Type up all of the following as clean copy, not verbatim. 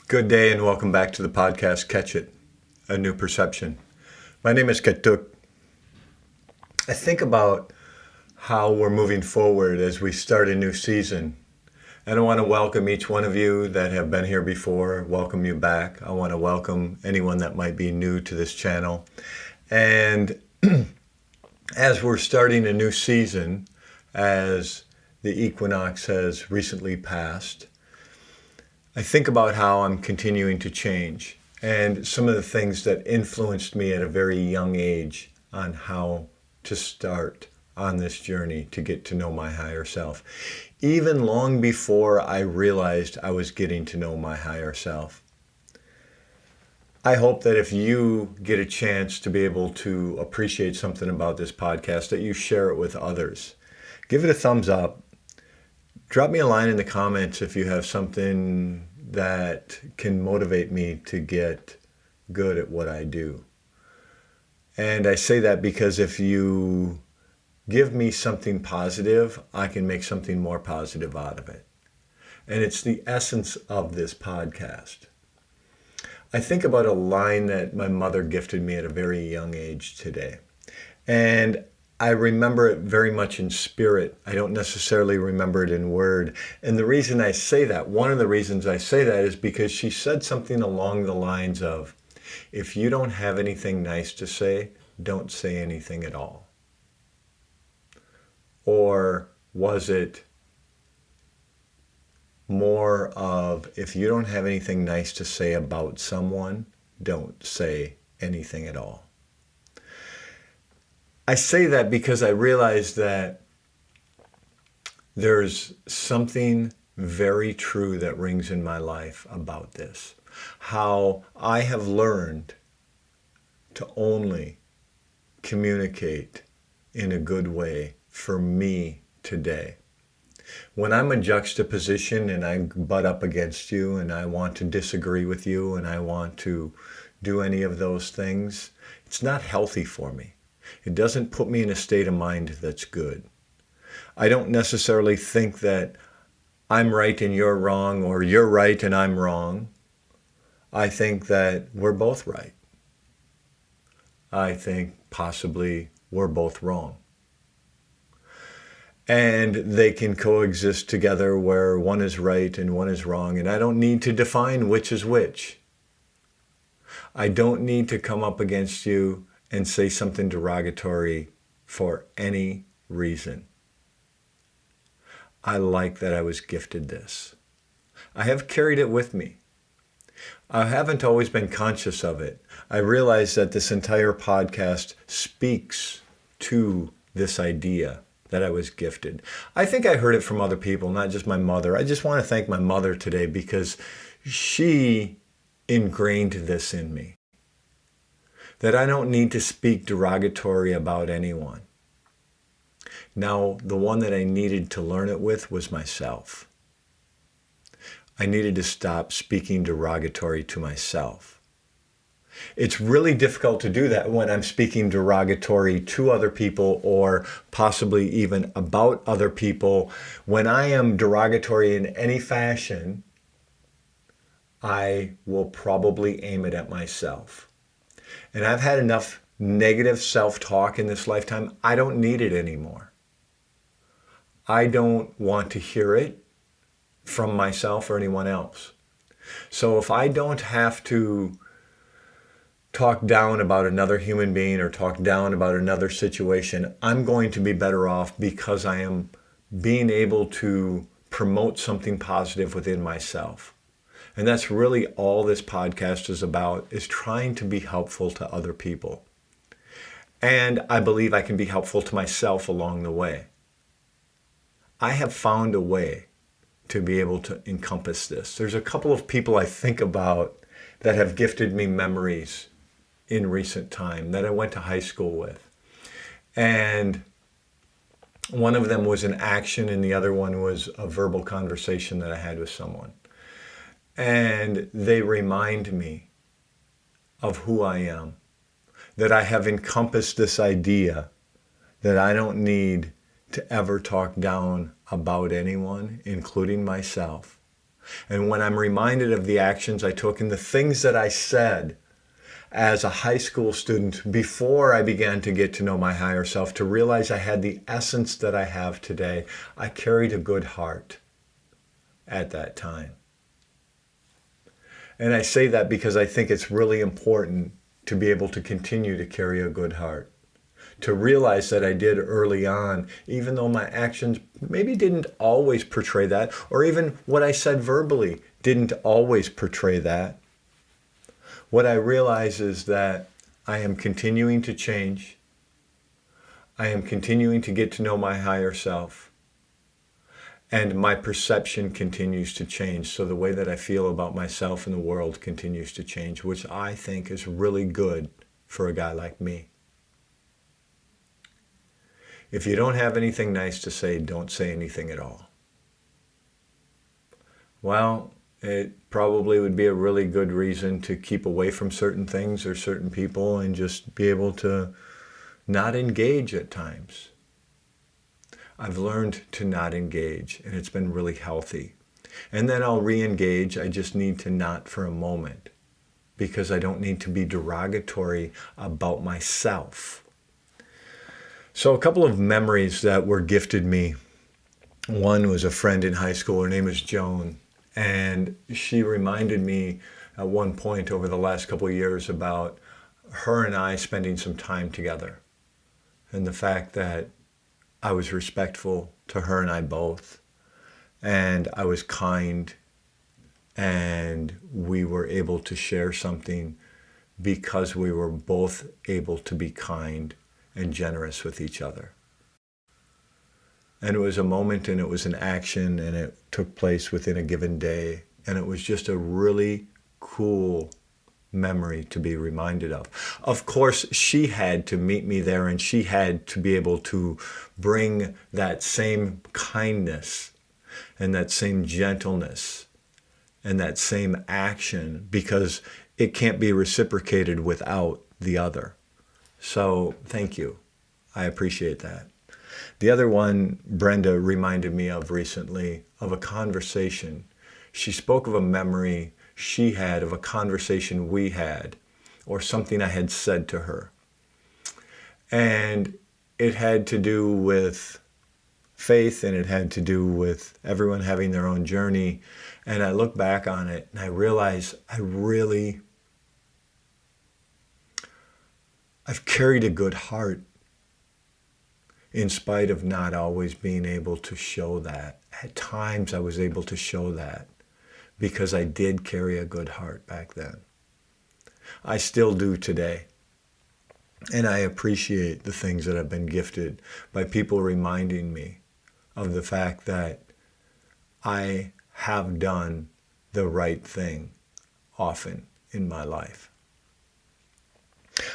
Good day and welcome back to the podcast, Catch It, A New Perception. My name is Ketuk. I think about how we're moving forward as we start a new season. And I want to welcome each one of you that have been here before, welcome you back. I want to welcome anyone that might be new to this channel. And as we're starting a new season, as the equinox has recently passed, I think about how I'm continuing to change and some of the things that influenced me at a very young age on how to start on this journey to get to know my higher self. Even long before I realized I was getting to know my higher self. I hope that if you get a chance to be able to appreciate something about this podcast, that you share it with others. Give it a thumbs up. Drop me a line in the comments if you have something that can motivate me to get good at what I do. And I say that because if you give me something positive, I can make something more positive out of it. And it's the essence of this podcast. I think about a line that my mother gifted me at a very young age today. And I remember it very much in spirit. I don't necessarily remember it in word. And the reason I say that, one of the reasons I say that is because she said something along the lines of, if you don't have anything nice to say, don't say anything at all. Or was it more of, if you don't have anything nice to say about someone, don't say anything at all? I say that because I realize that there's something very true that rings in my life about this. How I have learned to only communicate in a good way for me today. When I'm a juxtaposition and I butt up against you and I want to disagree with you and I want to do any of those things, it's not healthy for me. It doesn't put me in a state of mind that's good. I don't necessarily think that I'm right and you're wrong, or you're right and I'm wrong. I think that we're both right. I think possibly we're both wrong. And they can coexist together where one is right and one is wrong. And I don't need to define which is which. I don't need to come up against you and say something derogatory for any reason. I like that I was gifted this. I have carried it with me. I haven't always been conscious of it. I realize that this entire podcast speaks to this idea that I was gifted. I think I heard it from other people, not just my mother. I just want to thank my mother today because she ingrained this in me. That I don't need to speak derogatory about anyone. Now, the one that I needed to learn it with was myself. I needed to stop speaking derogatory to myself. It's really difficult to do that when I'm speaking derogatory to other people or possibly even about other people. When I am derogatory in any fashion, I will probably aim it at myself. And I've had enough negative self-talk in this lifetime. I don't need it anymore. I don't want to hear it from myself or anyone else. So if I don't have to talk down about another human being or talk down about another situation, I'm going to be better off because I am being able to promote something positive within myself. And that's really all this podcast is about, is trying to be helpful to other people. And I believe I can be helpful to myself along the way. I have found a way to be able to encompass this. There's a couple of people I think about that have gifted me memories in recent time that I went to high school with. And one of them was an action and the other one was a verbal conversation that I had with someone. And they remind me of who I am, that I have encompassed this idea that I don't need to ever talk down about anyone, including myself. And when I'm reminded of the actions I took and the things that I said as a high school student before I began to get to know my higher self, to realize I had the essence that I have today, I carried a good heart at that time. And I say that because I think it's really important to be able to continue to carry a good heart. To realize that I did early on, even though my actions maybe didn't always portray that, or even what I said verbally didn't always portray that. What I realize is that I am continuing to change. I am continuing to get to know my higher self. And my perception continues to change. So the way that I feel about myself and the world continues to change, which I think is really good for a guy like me. If you don't have anything nice to say, don't say anything at all. Well, it probably would be a really good reason to keep away from certain things or certain people and just be able to not engage at times. I've learned to not engage, and it's been really healthy. And then I'll re-engage. I just need to not for a moment, because I don't need to be derogatory about myself. So a couple of memories that were gifted me. One was a friend in high school. Her name was Joan. And she reminded me at one point over the last couple of years about her and I spending some time together. And the fact that I was respectful to her and I both. And I was kind. And we were able to share something because we were both able to be kind and generous with each other. And it was a moment, and it was an action, and it took place within a given day. And it was just a really cool memory to be reminded of. Of course, she had to meet me there, and she had to be able to bring that same kindness and that same gentleness and that same action, because it can't be reciprocated without the other. So thank you. I appreciate that. The other one, Brenda reminded me of recently, of a conversation. She spoke of a memory she had of a conversation we had, or something I had said to her. And it had to do with faith, and it had to do with everyone having their own journey. And I look back on it and I realize I've carried a good heart in spite of not always being able to show that. At times I was able to show that because I did carry a good heart back then. I still do today. And I appreciate the things that I've been gifted by people reminding me of the fact that I have done the right thing often in my life.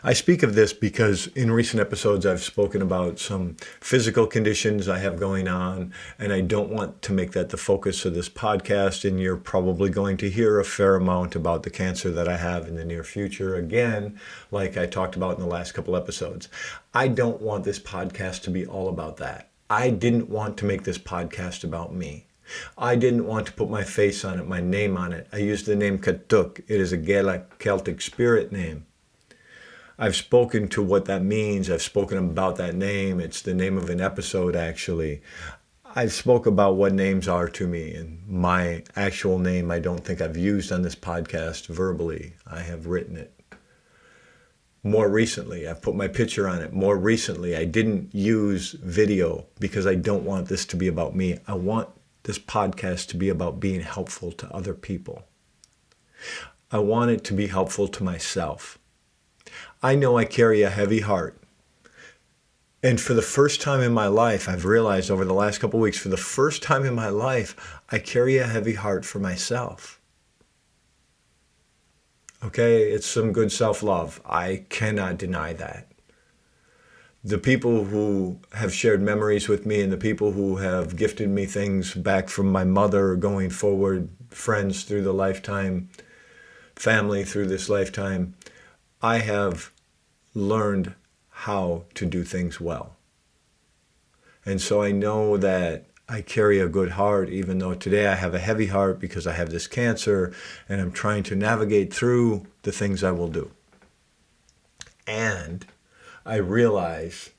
I speak of this because in recent episodes I've spoken about some physical conditions I have going on, and I don't want to make that the focus of this podcast, and you're probably going to hear a fair amount about the cancer that I have in the near future, again, like I talked about in the last couple episodes. I don't want this podcast to be all about that. I didn't want to make this podcast about me. I didn't want to put my face on it, my name on it. I used the name Katuk. It is a Gaelic Celtic spirit name. I've spoken to what that means. I've spoken about that name. It's the name of an episode, actually. I've spoke about what names are to me, and my actual name I don't think I've used on this podcast verbally. I have written it. More recently, I've put my picture on it. More recently, I didn't use video because I don't want this to be about me. I want this podcast to be about being helpful to other people. I want it to be helpful to myself. I know I carry a heavy heart. And for the first time in my life, I've realized over the last couple of weeks, for the first time in my life, I carry a heavy heart for myself. Okay, it's some good self-love. I cannot deny that. The people who have shared memories with me and the people who have gifted me things back from my mother going forward, friends through the lifetime, family through this lifetime, I have learned how to do things well. And so I know that I carry a good heart, even though today I have a heavy heart because I have this cancer and I'm trying to navigate through the things I will do. And I realize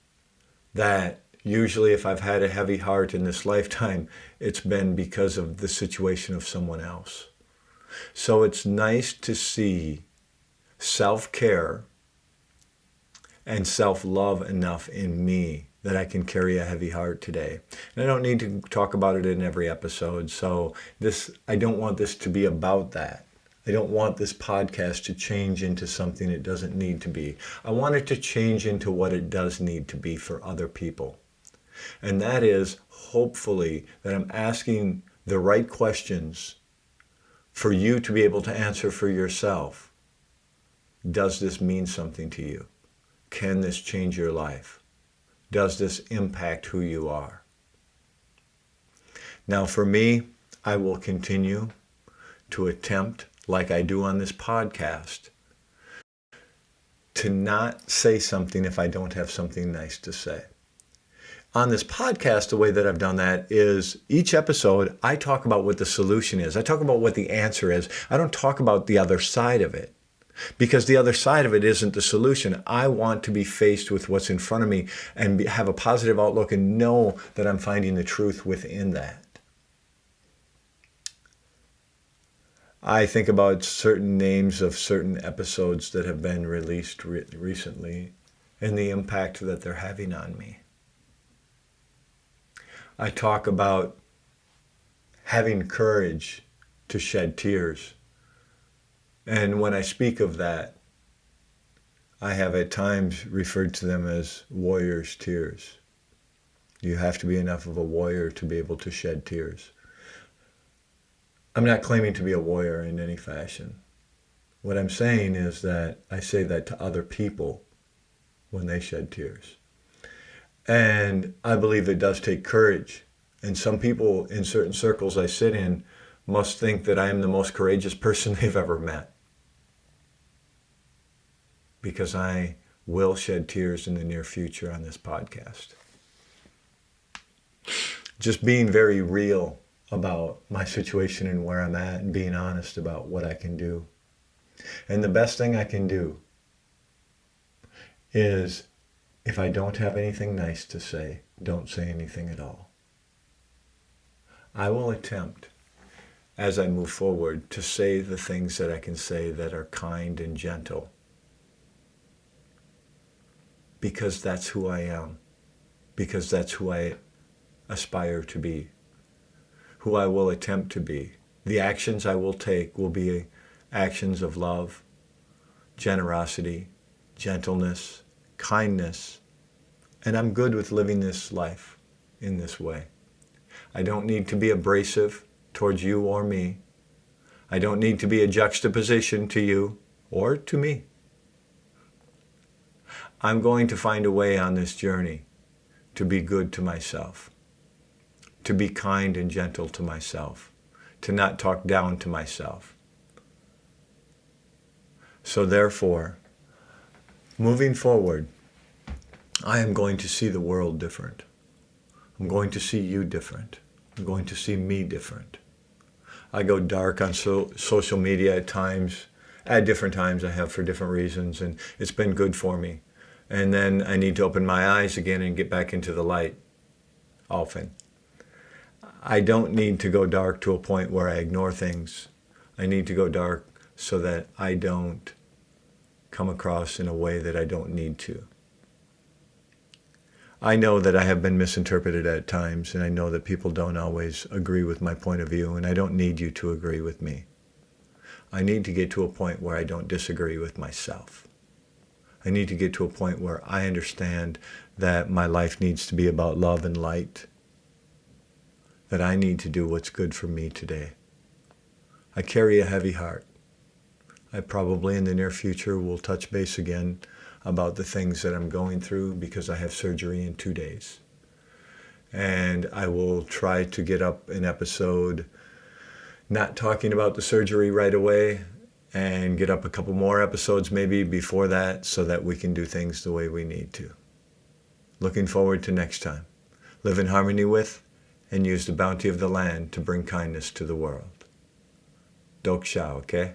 that usually if I've had a heavy heart in this lifetime, it's been because of the situation of someone else. So it's nice to see self-care and self-love enough in me that I can carry a heavy heart today. And I don't need to talk about it in every episode. So I don't want this to be about that. I don't want this podcast to change into something it doesn't need to be. I want it to change into what it does need to be for other people. And that is hopefully that I'm asking the right questions for you to be able to answer for yourself. Does this mean something to you? Can this change your life? Does this impact who you are? Now for me, I will continue to attempt, like I do on this podcast, to not say something if I don't have something nice to say. On this podcast, the way that I've done that is each episode, I talk about what the solution is. I talk about what the answer is. I don't talk about the other side of it. Because the other side of it isn't the solution. I want to be faced with what's in front of me and have a positive outlook and know that I'm finding the truth within that. I think about certain names of certain episodes that have been released recently and the impact that they're having on me. I talk about having courage to shed tears. And when I speak of that, I have at times referred to them as warrior's tears. You have to be enough of a warrior to be able to shed tears. I'm not claiming to be a warrior in any fashion. What I'm saying is that I say that to other people when they shed tears. And I believe it does take courage. And some people in certain circles I sit in must think that I am the most courageous person they've ever met. Because I will shed tears in the near future on this podcast. Just being very real about my situation and where I'm at and being honest about what I can do. And the best thing I can do is if I don't have anything nice to say, don't say anything at all. I will attempt, as I move forward, to say the things that I can say that are kind and gentle. Because that's who I am. Because that's who I aspire to be. Who I will attempt to be. The actions I will take will be actions of love, generosity, gentleness, kindness. And I'm good with living this life in this way. I don't need to be abrasive towards you or me. I don't need to be a juxtaposition to you or to me. I'm going to find a way on this journey to be good to myself, to be kind and gentle to myself, to not talk down to myself. So therefore, moving forward, I am going to see the world different. I'm going to see you different. I'm going to see me different. I go dark on social media at times, at different times I have for different reasons, and it's been good for me. And then I need to open my eyes again and get back into the light often. I don't need to go dark to a point where I ignore things. I need to go dark so that I don't come across in a way that I don't need to. I know that I have been misinterpreted at times, and I know that people don't always agree with my point of view, and I don't need you to agree with me. I need to get to a point where I don't disagree with myself. I need to get to a point where I understand that my life needs to be about love and light, that I need to do what's good for me today. I carry a heavy heart. I probably in the near future will touch base again about the things that I'm going through because I have surgery in 2 days. And I will try to get up an episode not talking about the surgery right away and get up a couple more episodes maybe before that so that we can do things the way we need to. Looking forward to next time. Live in harmony with and use the bounty of the land to bring kindness to the world. Dok Shao, okay?